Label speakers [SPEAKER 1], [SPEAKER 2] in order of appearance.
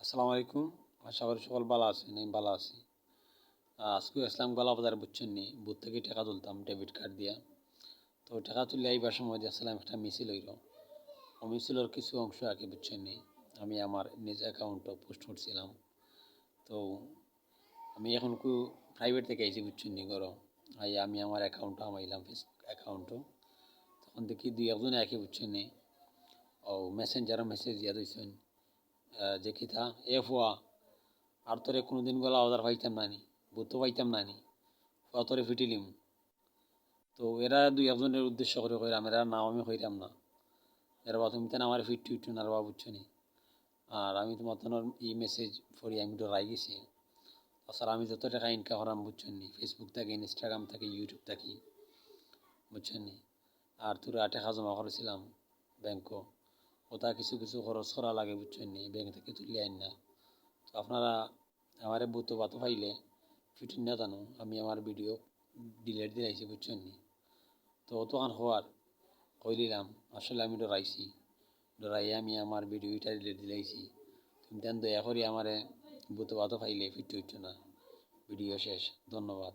[SPEAKER 1] আসসালামু আলাইকুম। আশা করি সকল ভালো আছেন। আমি ভালো আছি। আজকে ইসলাম গলা বাজার বুঝছেন নি, বুথ থেকে টাকা তুলতাম ডেবিট কার্ড দিয়া। তো টাকা তুলে আইবার সময় দেখছিলাম একটা মিছিল হইল। ও মিছিলের কিছু অংশ আর কি বুঝছেন নি, আমি আমার নিজ অ্যাকাউন্টও পোস্ট করছিলাম। তো আমি এখন প্রাইভেট থেকে আইছি বুঝছেন নি গরম। আমি আমার অ্যাকাউন্টও আমাইলাম, ফেসবুক অ্যাকাউন্টও। তখন দেখি দুই একজনে একই বুঝছেন নি, ও মেসেঞ্জারও মেসেজ দিয়া দিয়েছেন যে কিতা এ ফুয়া আর তোরে কোনোদিন গলা আওয়াজ পাইতাম নানি, বুতো পাইতাম নানি, তোরে ফিটিলিম। তো এরা দুই একজনের উদ্দেশ্য করে কইরাম, এরা নাম আমি কইরাম না। এরা বা তুমি তেন আমার ফিট টুইট না বা বুঝছো নি। আর আমি তোমার তোমার ই মেসেজ পড়ি আমি ডরাই গেছি। তাছাড়া আমি যত টাকা ইনকাম করাম বুঝছেন নি, ফেসবুক থেকে, ইনস্টাগ্রাম থেকে, ইউটিউব থেকে, বুঝছেন নি। আর তোরা টাকা জমা করেছিলাম ব্যাংকও, ওটা কিছু কিছু খরচ করা লাগে বুঝছেন নি, ব্যাংক থেকে তুলে আইন না। তো আপনারা আমার বুতো বাতো পাইলে ফিটিং না জানো, আমি আমার ভিডিও ডিলেট দিলাইছি বুঝছেন নি। তো অতখান হওয়ার কই দিলাম, আসলে আমি ডরাইছি, ডরাইয়া আমি আমার ভিডিওটা ডিলেট দিলাইছি। তুমি দেন দয়া করি আমারে বুতো বাতো পাইলে ফিট হইতো না। ভিডিও শেষ। ধন্যবাদ।